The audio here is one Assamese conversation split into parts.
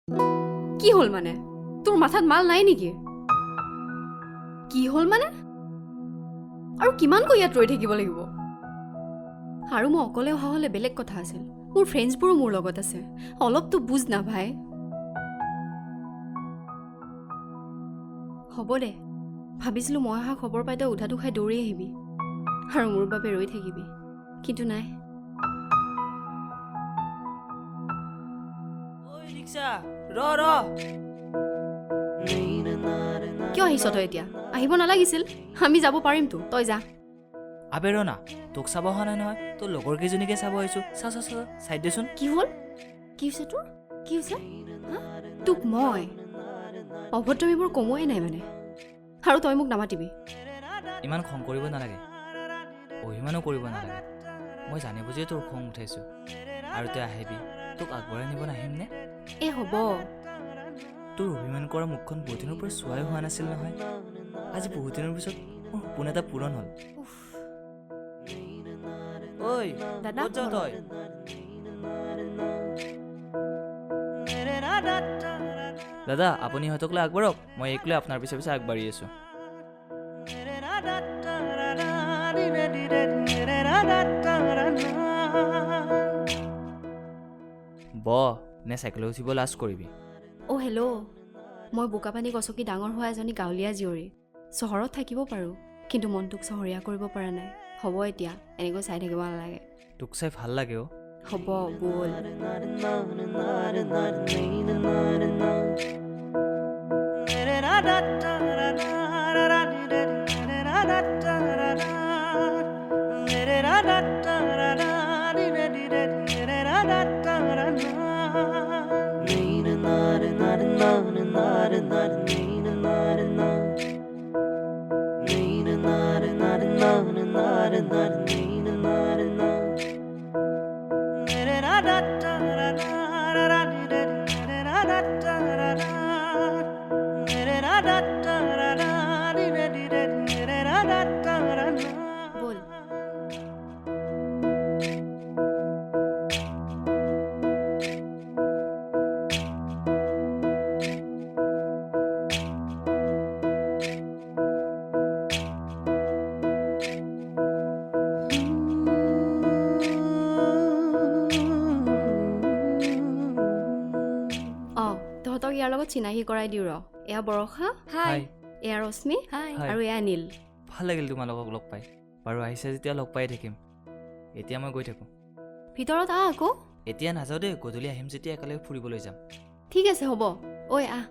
কি হল মানে তোৰ মাথাত মাল নাই নেকি কি হল মানে আৰু কিমান কৈ ইয়াত ৰৈ থাকিব লাগিব আৰু মই অকলে অহা হলে বেলেগ কথা আছিল মোৰ ফ্ৰেণ্ডছবোৰো মোৰ লগত আছে অলপতো বুজ না ভাই হ'ব দে ভাবিছিলো মই অহা খবৰ পাই তই উধাটো খাই দৌৰি আহিবি আৰু মোৰ বাবে ৰৈ থাকিবি কিন্তু নাই কিয় আহিছ তই এতিয়া আহিব নালাগিছিল আমি যাব পাৰিমতো তই যা আবে ৰ না তোক চাব অহা নাই নহয় তোৰ লগৰ কেইজনীকে চাব আহিছো চা চা চা চাই দেচোন কি হ'ল কি হৈছে তোৰ কি হৈছে তোক মই অভদ্ৰমীবোৰ কমোৱাই নাই মানে আৰু তই মোক নামাতিবি ইমান খং কৰিব নালাগে অভিমানো কৰিব নালাগে মই জানি বুজিয়ে তোৰ খং উঠাইছো আৰু তই আহিবি তোক আগবঢ়াই নিব নাহিম নে এ হ'ব তোৰ অভিমান কৰা মুখখন বহুত দিনৰ পৰা চোৱাই হোৱা নাছিল নহয় আজি বহুত দিনৰ পিছত মোৰ সপোন এটা পূৰণ হ'ল ঐ দাদা ক'ত যাৱ তই দাদা আপুনি ইহঁতক লৈ আগবাঢ়ক মই এইক লৈ আপোনাৰ পিছে পিছে আগবাঢ়ি আছো ব নে চাইকেলত উঠিব লাজ কৰিবি অ' হেল্ল' মই বোকাপানী গছকি ডাঙৰ হোৱা এজনী গাঁৱলীয়া জীয়ৰী চহৰত থাকিব পাৰোঁ কিন্তু মনটোক চহৰীয়া কৰিব পৰা নাই হ'ব এতিয়া এনেকৈ চাই থাকিব নালাগে তোক চাই ভাল লাগে অ' হ'ব ব'ল ব'ল তহঁতক ইয়াৰ লগত চিনাকি কৰাই দিওঁ ৰ এয়া বৰষা হাই এয়া ৰশ্মি হাই আৰু এয়া নীল ভাল লাগিল তোমালোকক লগ পাই বাৰু আহিছে যেতিয়া লগ পাই থাকিম এতিয়া মই গৈ থাকোঁ ভিতৰত আহ আকৌ এতিয়া নাযাওঁ দেই গধূলি আহিম যেতিয়া একেলগে ফুৰিবলৈ যাম ঠিক আছে হ'ব ঐ আহ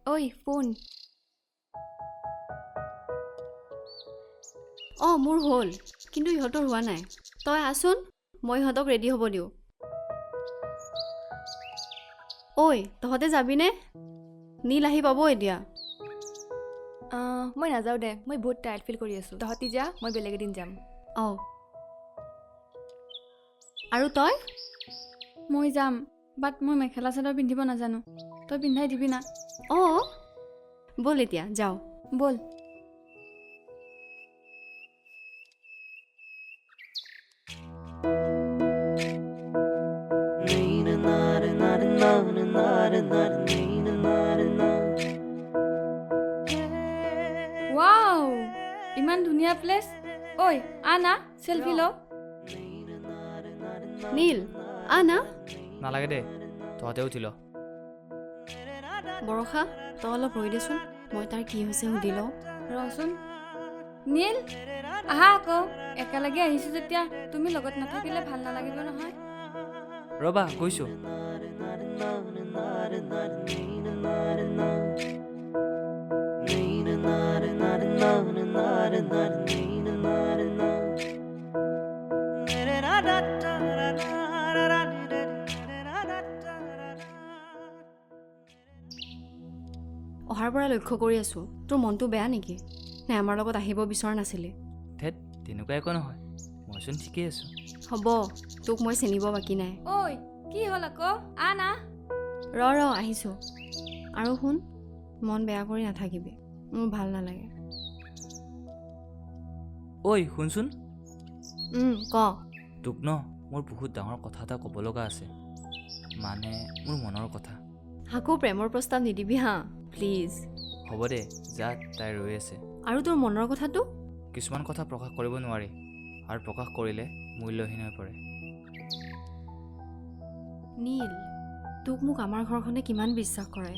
ঐ ফোন অঁ মোৰ হ'ল কিন্তু ইহঁতৰ হোৱা নাই তই আহচোন মই ইহঁতক ৰেডি হ'ব দিওঁ ঐ তহঁতে যাবিনে নীল আহি পাব এতিয়া মই নাযাওঁ দে মই বহুত টায়াৰ্ড ফিল কৰি আছোঁ তহঁতি যা মই বেলেগ এদিন যাম অঁ আৰু তই মই যাম বাট মই মেখেলা চাদৰ পিন্ধিব নাজানো তই পিন্ধাই দিবি না অঁ ব'ল এতিয়া যাওঁ ব'ল ৱাও ইমান ধুনীয়া প্লেচ ঐ আনা চেলফি ল নীল আহ না নালাগে দে তহঁতে উঠি ল বৰষা তই অলপ ৰৈ দেচোন মই তাৰ কি হৈছে সুধি লওঁ ৰচোন নীল আহা আকৌ একেলগে আহিছোঁ যেতিয়া তুমি লগত নাথাকিলে ভাল নালাগিব নহয় ৰ'বা গৈছোঁ অহাৰ পৰা লক্ষ্য কৰি আছোঁ তোৰ মনটো বেয়া নেকি নে আমাৰ লগত আহিব বিচৰা নাছিলি ধেত তেনেকুৱা একো নহয় মইচোন ঠিকেই আছোঁ হ'ব তোক মই চিনিব বাকী নাই ঐ কি হ'ল আকৌ আনা ৰ আহিছোঁ আৰু শুন মন বেয়া কৰি নাথাকিবি, মোৰ ভাল নালাগে। ঐ শুনচোন, ক। তোক ন মোৰ বহুত ডাঙৰ কথা এটা ক'ব লগা আছে, মানে মোৰ মনৰ কথা। আকৌ প্ৰেমৰ প্ৰস্তাৱ নিদিবি হা, প্লিজ। হ'ব দে, যা, তাই ৰৈ আছে। আৰু তোৰ মনৰ কথাটো? কিছুমান কথা প্ৰকাশ কৰিব নোৱাৰি, আৰু প্ৰকাশ কৰিলে মূল্যহীন হৈ পৰে। নীল, তোক মোক আমাৰ ঘৰখনে কিমান বিশ্বাস কৰে।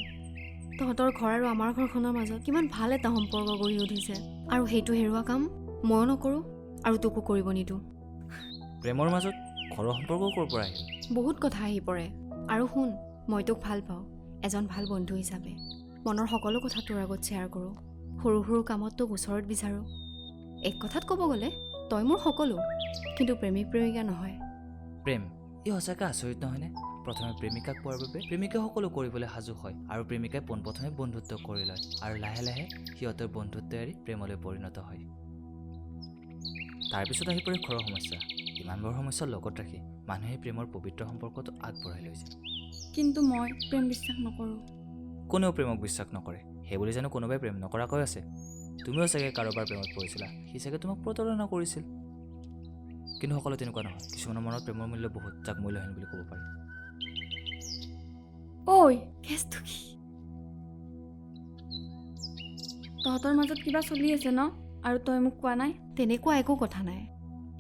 তহঁতৰ ঘৰ আৰু আমাৰ ঘৰখনৰ মাজত কিমান ভাল এটা সম্পৰ্ক গঢ়ি উঠিছে, আৰু সেইটো হেৰুৱা কাম ময়ো নকৰোঁ আৰু তোকো কৰিব নিদিওঁ। প্ৰেমৰ মাজত ঘৰৰ সম্পৰ্ক ক'ৰ পৰা আহিল? বহুত কথা আহি পৰে। আৰু শুন, মই তোক ভাল পাওঁ, এজন ভাল বন্ধু হিচাপে। মনৰ সকলো কথা তোৰ আগত শ্বেয়াৰ কৰোঁ, সৰু সৰু কামত তোক ওচৰত বিচাৰোঁ। এক কথাত ক'ব গ'লে তই মোৰ সকলো, কিন্তু প্ৰেমিক প্ৰেমিকা নহয়। প্ৰেম, ই সঁচাকৈ আচৰিত নহয়নে? প্ৰথমে প্ৰেমিকাক পোৱাৰ বাবে প্ৰেমিকাই সকলো কৰিবলৈ সাজু হয়, আৰু প্ৰেমিকাই পোনপ্ৰথমে বন্ধুত্ব কৰি লয়, আৰু লাহে লাহে সিহঁতৰ বন্ধুত্ব এৰি প্ৰেমলৈ পৰিণত হয়। তাৰপিছত আহি পৰে ঘৰৰ সমস্যা। ইমানবোৰ সমস্যাৰ লগত ৰাখি মানুহে প্ৰেমৰ পবিত্ৰ সম্পৰ্কটো আগবঢ়াই লৈছে। কিন্তু মই প্ৰেম বিশ্বাস নকৰোঁ। কোনেও প্ৰেমক বিশ্বাস নকৰে, সেইবুলি জানো কোনোবাই প্ৰেম নকৰাকৈ আছে? তুমিও চাগে কাৰোবাৰ প্ৰেমত পৰিছিলা, সি চাগে তোমাক প্ৰতাৰণা কৰিছিল। কিন্তু সকলো তেনেকুৱা নহয়, কিছুমানৰ মনত প্ৰেমৰ মূল্য বহুত, যাক মূল্যহীন বুলি ক'ব পাৰি। ঐ, কেছটো কি? তহঁতৰ মাজত কিবা চলি আছে ন, আৰু তই মোক কোৱা নাই? তেনেকুৱা একো কথা নাই।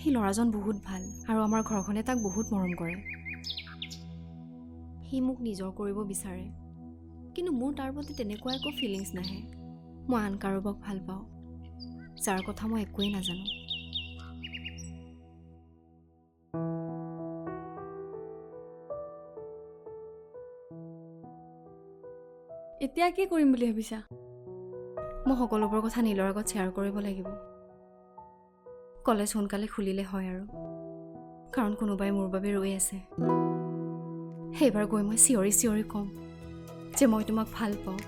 সি ল'ৰাজন বহুত ভাল, আৰু আমাৰ ঘৰখনে তাক বহুত মৰম কৰে। সি মোক নিজৰ কৰিব বিচাৰে, কিন্তু মোৰ তাৰ প্ৰতি তেনেকুৱা একো ফিলিংছ নাহে। মই আন কাৰোবাক ভাল পাওঁ, যাৰ কথা মই একোৱেই নাজানো। এতিয়া কি কৰিম বুলি ভাবিছা? মই সকলোবোৰ কথা নীলৰ আগত শ্বেয়াৰ কৰিব লাগিব। কলেজ সোনকালে খুলিলে হয় আৰু, কাৰণ কোনোবাই মোৰ বাবে ৰৈ আছে। সেইবাৰ গৈ মই চিঞৰি চিঞৰি ক'ম যে মই তোমাক ভাল পাওঁ,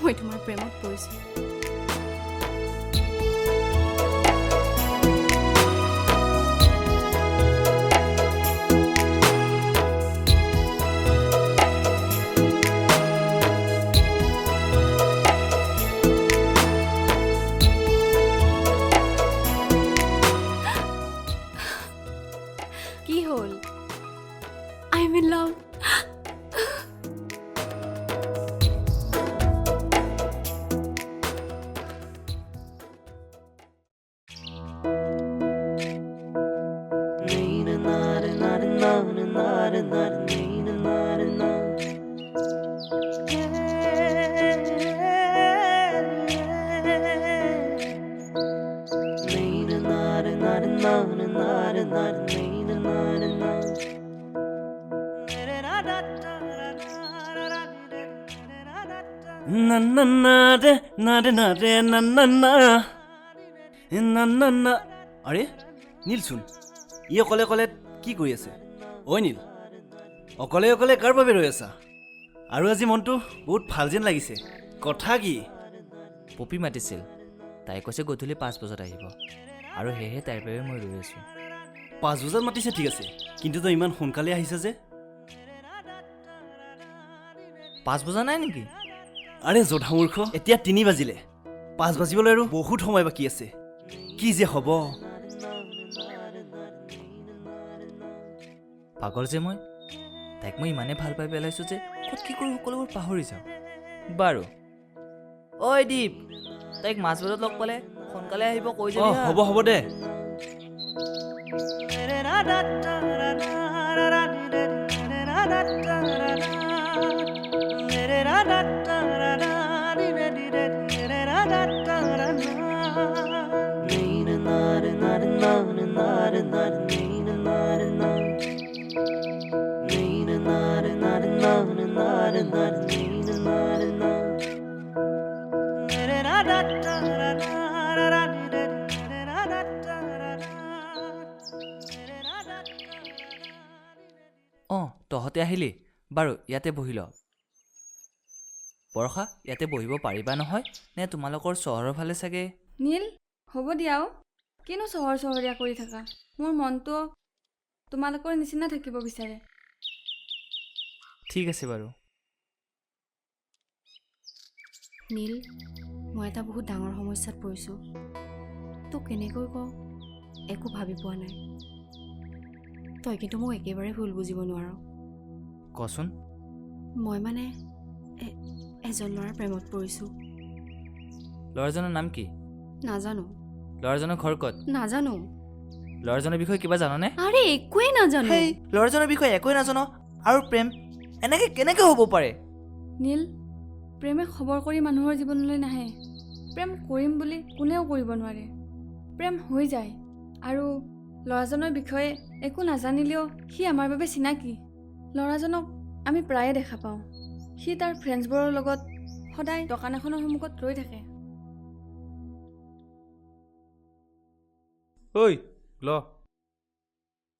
মই তোমাৰ প্ৰেমত পৰিছোঁ। কি হ'ল? আই am in love. Na na na de na de na de na na na na na na আৰে নীলচোন, ই অকলে অকলে কি কৰি আছে? ঐ নীল, অকলে অকলে কাৰ বাবে ৰৈ আছা? আৰু আজি মনটো বহুত ভাল যেন লাগিছে, কথা কি? পপি মাতিছিল, তাই কৈছে গধূলি 5 বজাত আহিব, আৰু সেয়েহে তাইৰ বাবে মই ৰৈ আছোঁ। 5 বজাত মাতিছে ঠিক আছে, কিন্তু তই ইমান সোনকালে আহিছা যে? 5 বজা নাই নেকি? আৰে জধা মূৰ্খ, এতিয়া 3 বাজিলে। 5 বাজিবলৈ আৰু বহুত সময় বাকী আছে। কি যে হ'ব? পাগল যে মই, তাইক মই ইমানেই ভাল পাই পেলাইছোঁ যে ক'ত কি কৰোঁ সকলোবোৰ পাহৰি যাওঁ। বাৰু ঐ দীপ, তাইক 5 বজাত লগ পালে সোনকালে আহিব কৈ যাবি হা। হ'ব দে। তহঁতে আহিলি, বাৰু ইয়াতে বহি ল। বৰষা, ইয়াতে বহিব পাৰিবা নহয়, নে তোমালোকৰ চহৰৰ ফালে চাগে? নীল, হ'ব দিয়া অ', কিনো চহৰীয়া কৰি থাকা। মোৰ মনটো তোমালোকৰ নিচিনা থাকিব বিচাৰে। ঠিক আছে বাৰু। নীল, মই এটা বহুত ডাঙৰ সমস্যাত পৰিছোঁ। তোক কেনেকৈ কওঁ একো ভাবি পোৱা নাই। তই কিন্তু মোক একেবাৰে ভুল বুজিব নোৱাৰ। কচোন। মই মানে এজন ল'ৰাৰ প্ৰেমত পৰিছোঁ। ল'ৰাজনৰ নাম কি? নাজানো। ল'ৰাজনৰ ঘৰ ক'ত? নাজানো। ল'ৰাজনৰ বিষয়ে কিবা জাননে? আৰে একোৱেই নাজানো। সেই ল'ৰাজনৰ বিষয়ে একোৱে নাজান আৰু প্ৰেম এনেকে কেনেকে হ'ব পাৰে? নীল, প্ৰেমে খবৰ কৰি মানুহৰ জীৱনলৈ নাহে। প্ৰেম কৰিম বুলি কোনেও কৰিব নোৱাৰে। প্ৰেম হৈ যায়। আৰু ল'ৰাজনৰ বিষয়ে একো নাজানিলেও সি আমাৰ বাবে চিনাকি। ল'ৰাজনক আমি প্ৰায়ে দেখা পাওঁ। সি তাৰ ফ্ৰেণ্ডছবোৰৰ লগত সদায় দোকান এখনৰ সন্মুখত ৰৈ থাকে। ঐ ল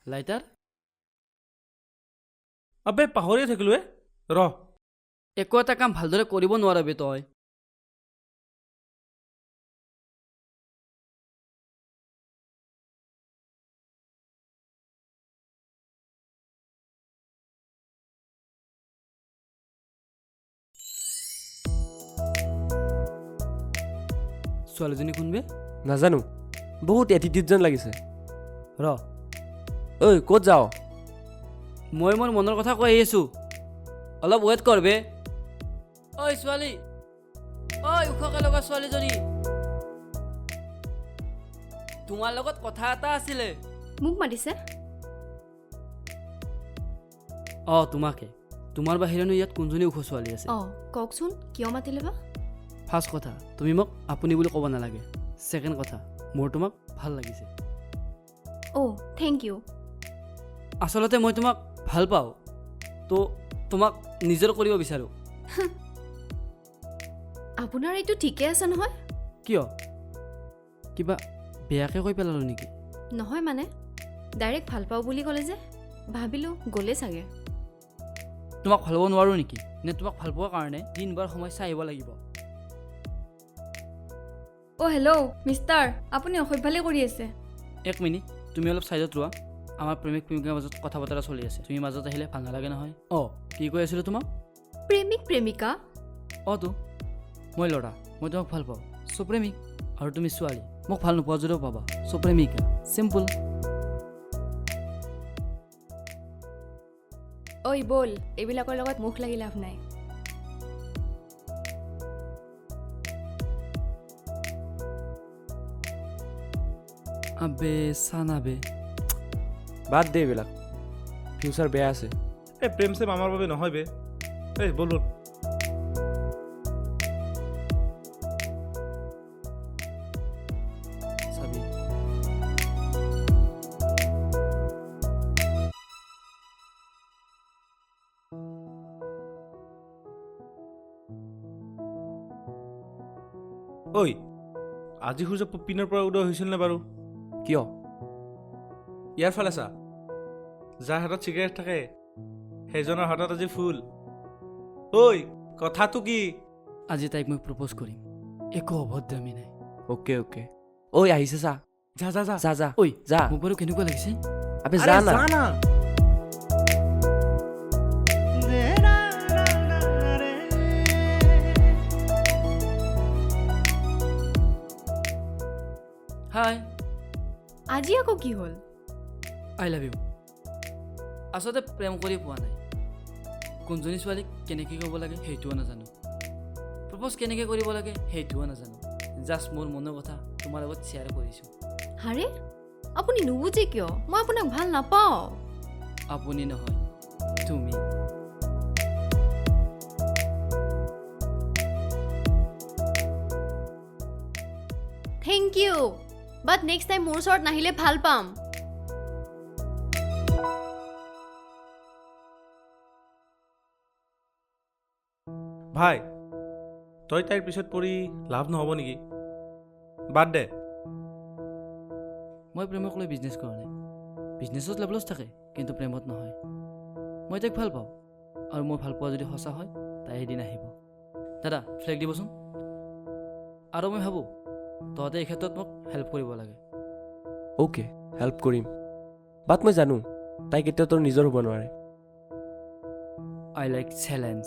লাইটাৰ আবে পাহৰিয়ে থাকিলোঁ ৰ একো এটা কাম ভালদৰে কৰিব নোৱাৰবি তই। ছোৱালীজনী কোনবে? নাজানো, বহুত এটিটিউড যেন লাগিছে। ৰ ঐ ক'ত যাৱ? মই মোৰ মনৰ কথা কৈ আহিছোঁ, অলপ ৱেইট কৰবে। ঐ ছোৱালী, ঐ ওখকে লগা ছোৱালীজনী, তোমাৰ লগত কথা এটা আছিলে। মোক মাতিছে? অঁ তোমাকে। তোমাৰ বাহিৰেনো ইয়াত কোনজনী ওখ ছোৱালী আছে? অঁ কওকচোন, কিয় মাতিলে বা? ফাৰ্ষ্ট কথা, তুমি মোক আপুনি বুলি ক'ব নালাগে। ছেকেণ্ড কথা, মোৰ তোমাক ভাল লাগিছে। অ' থেংক ইউ। আচলতে মই তোমাক ভাল পাওঁ, তো তোমাক নিজৰ কৰিব বিচাৰোঁ। আপোনাৰ এইটো ঠিকে আছে নহয়? কিয়? কিবা বেয়াকৈ কৈ পেলালোঁ নেকি? নহয় মানে ডাইৰেক্ট ভাল পাওঁ বুলি ক'লে যে ভাবিলোঁ গ'লে চাগে। তোমাক ভাল পাব নোৱাৰোঁ নেকি? নে তোমাক ভাল পোৱাৰ কাৰণে দিনবাৰ সমস্যা আহিব লাগিব? অ' হেল্ল' মিষ্টাৰ, আপুনি অসভ্যালি কৰি আছে। এক মিনিট, তুমি অলপ ছাইডত ৰোৱা। আমাৰ প্ৰেমিক প্ৰেমিকাৰ মাজত কথা বতৰা চলি আছে, তুমি মাজত আহিলে ভাল নালাগে নহয়। অঁ কি কৈ আছিলোঁ তোমাক? প্ৰেমিক প্ৰেমিকা? অঁ তো মই ল'ৰা, মই তোমাক ভাল পাওঁ, চ' প্ৰেমিক। আৰু তুমি ছোৱালী, মোক ভাল নোপোৱা যদিও পাবা, চ' প্ৰেমিকা। চিম্পুল। ঐ ব'ল, এইবিলাকৰ লগত মুখ লাগি লাভ নাই। আবে চানাবে। বাদ দে এইবিলাক, ফিউচাৰ বেয়া আছে। এই প্ৰেম চেম আমাৰ বাবে নহয় বে। এই ব'লো চাবি। ঐ আজি সূৰ্য পিনৰ পৰা উদয় হৈছিল নে বাৰু? কিয়? ইয়াৰ ফালে চা, যাৰ হাতত চিগাৰেট থাকে সেইজনৰ হাতত আজি ফুল। ঐ কথাটো কি? আজি তাইক মই প্ৰপ'জ কৰিম, একো অভদ্ৰামী নাই। Okay okay. ঐ আহিছে চা, যা যা যা যা যা ঐ যা। মোক বাৰু কেনেকুৱা লাগিছে? আবে আৰে যা না। যা না। হাই, আজি আকৌ কি হ'ল? I love you. আচলতে প্ৰেম কৰি পোৱা নাই। কোনজনী ছোৱালীক কেনেকৈ ক'ব লাগে সেইটোও নাজানো, প্ৰপ'জ কেনেকৈ কৰিব লাগে সেইটোও নাজানো। জাষ্ট মোৰ মনৰ কথা তোমাৰ লগত শ্বেয়াৰ কৰিছোঁ। আৰে আপুনি নুবুজে কিয়? মই আপোনাক ভাল নাপাওঁ। আপুনি নহয়, তুমি। থেংক ইউ, বাট নেক্সট টাইম মোৰ ওচৰত নাহিলে ভাল পাম। ভাই তই তাইৰ পিছত পৰি লাভ নহ'ব নেকি? বাদ দে। মই প্ৰেমক লৈ বিজনেছ কৰা নাই। বিজনেছত লেভেলছ থাকে, কিন্তু প্ৰেমত নহয়। মই তাইক ভাল পাওঁ, আৰু মই ভাল পোৱা যদি সঁচা হয় তাই এদিন আহিব। দাদা ফ্লেগ দিবচোন। আৰু মই ভাবোঁ তহঁতে এই ক্ষেত্ৰত মোক হেল্প কৰিব লাগে। অ'কে হেল্প কৰিম, বাট মই জানো তাই কেতিয়াও তোৰ নিজৰ হ'ব নোৱাৰে। আই লাইক চেলেঞ্জ।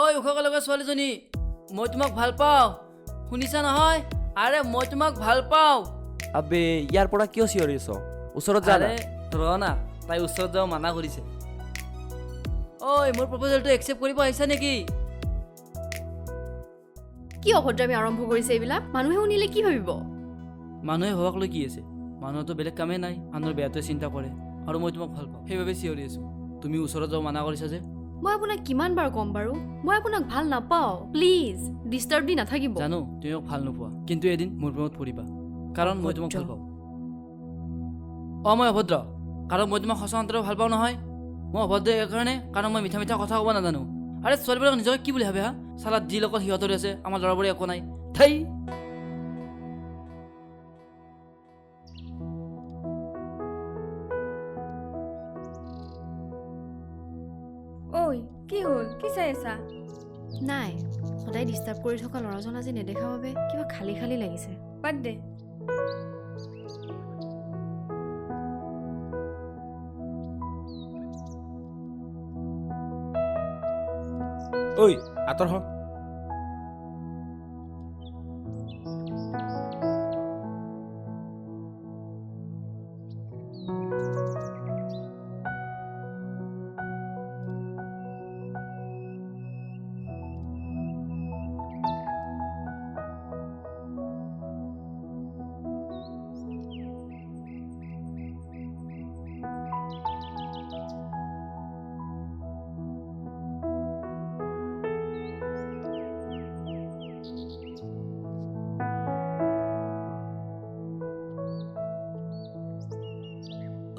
ঐ ওখকৈ লগা ছোৱালীজনী, মই তোমাক ভাল পাওঁ, শুনিছা নহয়? আৰে মই তোমাক ভাল পাওঁ। আবে ইয়াৰ পৰা কিয় চিঞৰি আছ? ওচৰত যা না। আৰে ৰ না, তাই ওচৰত যাব মানা কৰিছে। ঐ মোৰ প্ৰপ'জেলটো একচেপ্ট কৰিব আহিছা নেকি? কি অভদ্ৰামি আৰম্ভ কৰিছে এইবিলাক? মানুহে শুনিলে কি ভাবিব? মানুহে ভবাক লৈ কি আছে? মানুহৰতো বেলেগ কামেই নাই, আনৰ বেয়াটোৱে চিন্তা কৰে। আৰু মই তোমাক ভাল পাওঁ, সেইবাবে চিঞৰি আছোঁ। তুমি ওচৰত যাব মানা কৰিছা যে। মই আপোনাক কিমান বাৰ ক'ম বাৰু? মই আপোনাক ভাল নাপাওঁ। প্লিজ ডিষ্টাৰ্ব দি নাথাকিব। জানো তুমি মোক ভাল নোপোৱা, কিন্তু এদিন মোৰ প্ৰেমত পৰিবা, কাৰণ মই তোমাক ভাল পাওঁ। মই অভদ্ৰ, কাৰণ মই তোমাক সঁচা অন্তৰে ভাল পাওঁ নহয়। মই অভদ্ৰ এইকাৰণে কাৰণ মই মিঠা মিঠা কথা ক'ব নাজানো। আৰে ছোৱালীবিলাক নিজকে কি বুলি ভাবে হা? চালাত যি লগত সিহঁতৰে আছে, আমাৰ ল'ৰাবোৰে একো নাই। ঠাই ঐ কি হ'ল? কি চাই আছা? নাই, সদায় ডিষ্টাৰ্ব কৰি থকা ল'ৰাজন আজি নেদেখা বাবে কিবা খালী খালী লাগিছে। বাদ দে। ঐ আঁতৰ হ।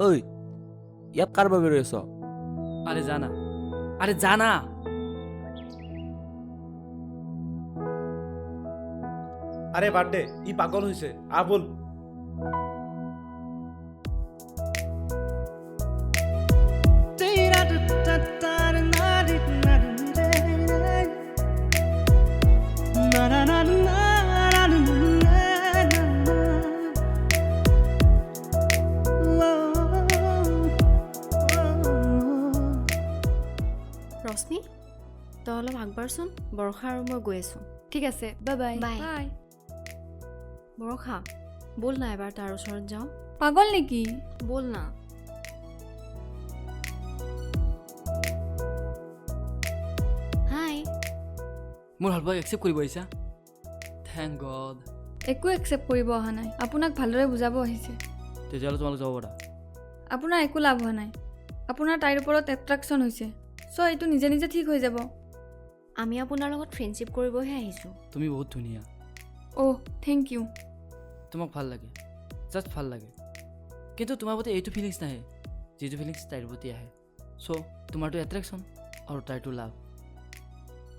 ঐ ইয়াত কাৰ বাবে ৰৈ আছ? আৰে জানা, আৰে জানা। আৰে বাদ দে, ই পাগল হৈছে। আহ বল। ৰশ্মি, তই অলপ আগবাঢ়চোন। বৰষা আৰু মই গৈ আছোঁ। ঠিক আছে, বাই বাই। বাই। বাই। বৰষা, ব'ল না এবাৰ তাৰ ওচৰত যাওঁ। পাগল নেকি? ব'ল না। হাই। মোৰ ভাল পোৱাক একচেপ্ট কৰিব আহিছা? Thank god. একো একচেপ্ট কৰিব অহা নাই, আপোনাক ভালদৰে বুজাব আহিছে। তেতিয়াহ'লে তোমালোক যাব পাৰা। আপোনাৰ একো লাভ হোৱা নাই। আপোনাৰ তাইৰ ওপৰত এট্ৰেকশ্যন হৈছে, চ' এইটো নিজে নিজে ঠিক হৈ যাব। আমি আপোনাৰ লগত ফ্ৰেণ্ডশ্বিপ কৰিবহে আহিছোঁ। তুমি বহুত ধুনীয়া, অ'হ থেংক ইউ। তোমাক ভাল লাগে, জাষ্ট ভাল লাগে। কিন্তু তোমাৰ প্ৰতি এইটো ফিলিংছ নাহে যিটো ফিলিংছ তাইৰ প্ৰতি আহে। চ' তোমাৰতো এট্ৰেকশ্যন আৰু তাইৰটো লাভ।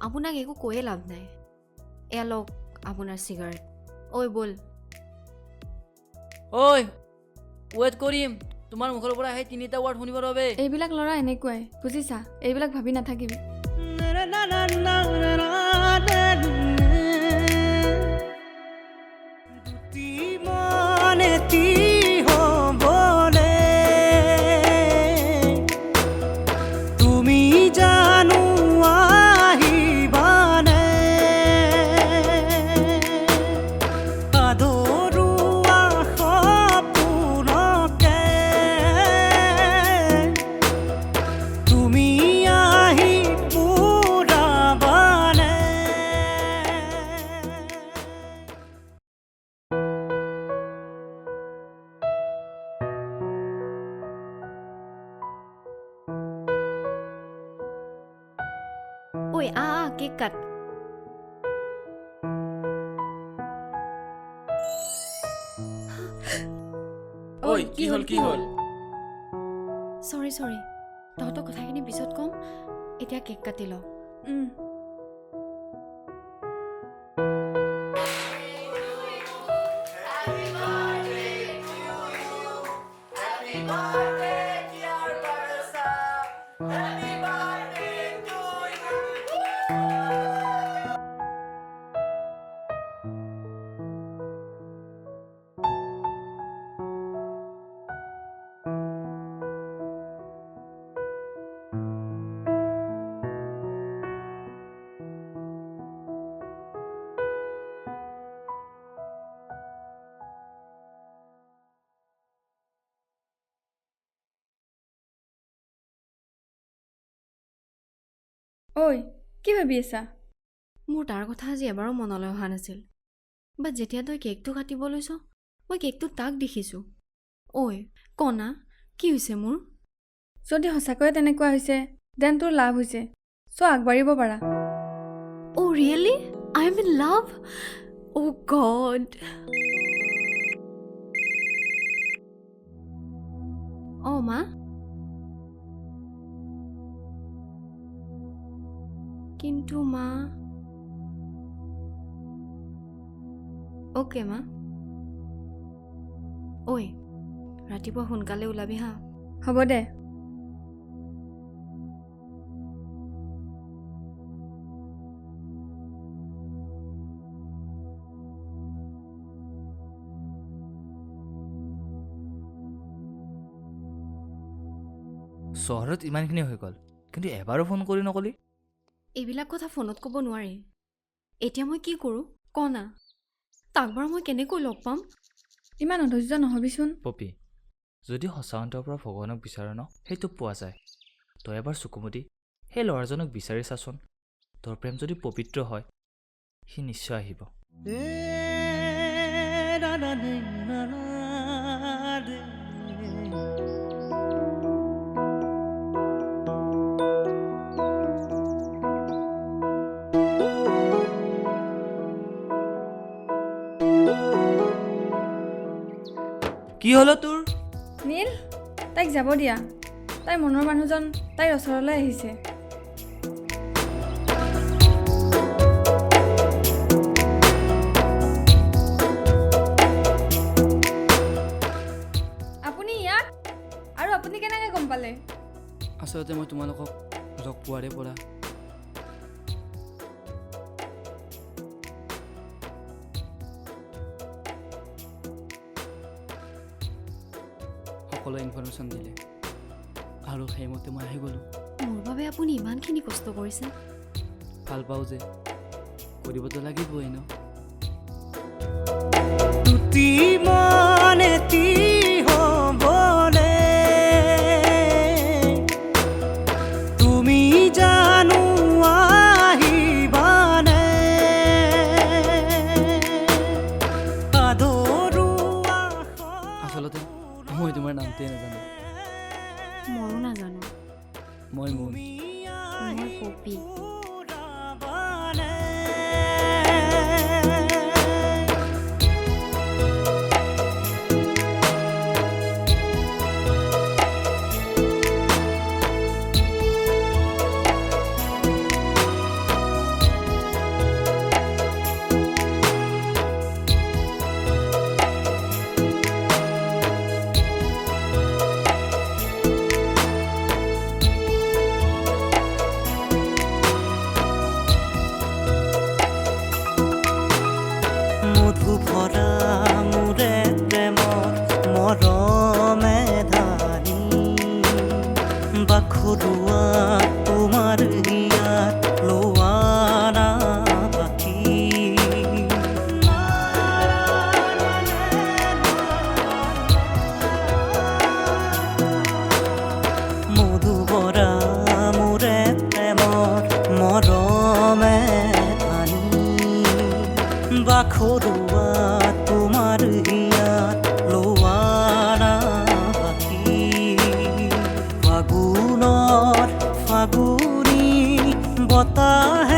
আপোনাক একো কৈয়ে লাভ নাই। এয়া লওক আপোনাৰ চিগাৰেট। ঐ ব'ল। ঐ ৱেইট কৰিম তোমাৰ মুখৰ পৰা আহে তিনিটা ৱাৰ্ড শুনিবৰ বাবে। এইবিলাক ল'ৰা এনেকুৱাই, বুজিছা? এইবিলাক ভাবি নাথাকিবি। তুমি জানো আহিবানে আদৰুৱা সপোনকে তুমি আহি পুৰাবানে। ঐ কেক কাট। ঐ কি হ'ল কি হ'ল? চৰি তহঁতৰ কথাখিনি পিছত ক'ম। এতিয়া কেক কাটি ল। ঐ কি ভাবি আছা? মোৰ তাৰ কথা আজি এবাৰো মনলৈ অহা নাছিল। বাট যেতিয়া তই কেকটো কাটিব লৈছ মই কেকটো তাক দেখিছোঁ। ঐ কনা কি হৈছে মোৰ? যদি সঁচাকৈয়ে তেনেকুৱা হৈছে দেন তোৰ লাভ হৈছে, চ' আগবাঢ়িব পাৰা। Oh' really? I am in love? Oh' god. অ' মা, কিন্তু মা অ'কে মা। ঐ ৰাতিপুৱা সোনকালে ওলাবি হা। হ'ব দে। চহৰত ইমানখিনি হৈ গ'ল কিন্তু এবাৰো ফোন কৰি নকলি? এইবিলাক কথা ফোনত ক'ব নোৱাৰি। এতিয়া মই কি কৰোঁ কনা? তাক বাৰু মই কেনেকৈ লগ পাম? ইমান অধৈৰ্য নহবিচোন। পপি, যদি সঁচা অন্তৰৰ পৰা ভগৱানক বিচাৰ ন সেইটো পোৱা যায়। তই এবাৰ চকুমুদি সেই ল'ৰাজনক বিচাৰি চাচোন। তোৰ প্ৰেম যদি পবিত্ৰ হয় সি নিশ্চয় আহিব। কি হলো তোৰ? নীল তাইক যাব দিয়া। তাইৰ মনৰ মানুহজন তাইৰ ওচৰলৈ আহিছে। আপুনি ইয়াত? আৰু আপুনি কেনেকৈ গম পালে? আচলতে মই তোমালোকক লগ পোৱাৰে পৰা সকলোৱে ইনফৰমেশ্যন দিলে আৰু সেইমতে মই আহি গ'লোঁ। মোৰ বাবে আপুনি ইমানখিনি কষ্ট কৰিছে। ভাল পাওঁ যে কৰিবতো লাগিবই ন। দুটি মন এটি হ'বলে তুমি জানো আহিবানে আদৰুৱা আচলতে মই তোমাৰ নামটোৱে নাজানো। ময়ো নাজানো। মই মোৰ মই পপি। মধু ভৰা মোৰে প্ৰেমৰ মৰমে ধানি বাখৰুৱা তোমাৰ হিয়াত লোৱানা পাখি মধু ভৰা মোৰে প্ৰেমৰ মৰমে বাখৰুৱা তোমাৰ হিয়াত লোৱানা পাখি ফাগুনৰ ফাগুনী বতাহ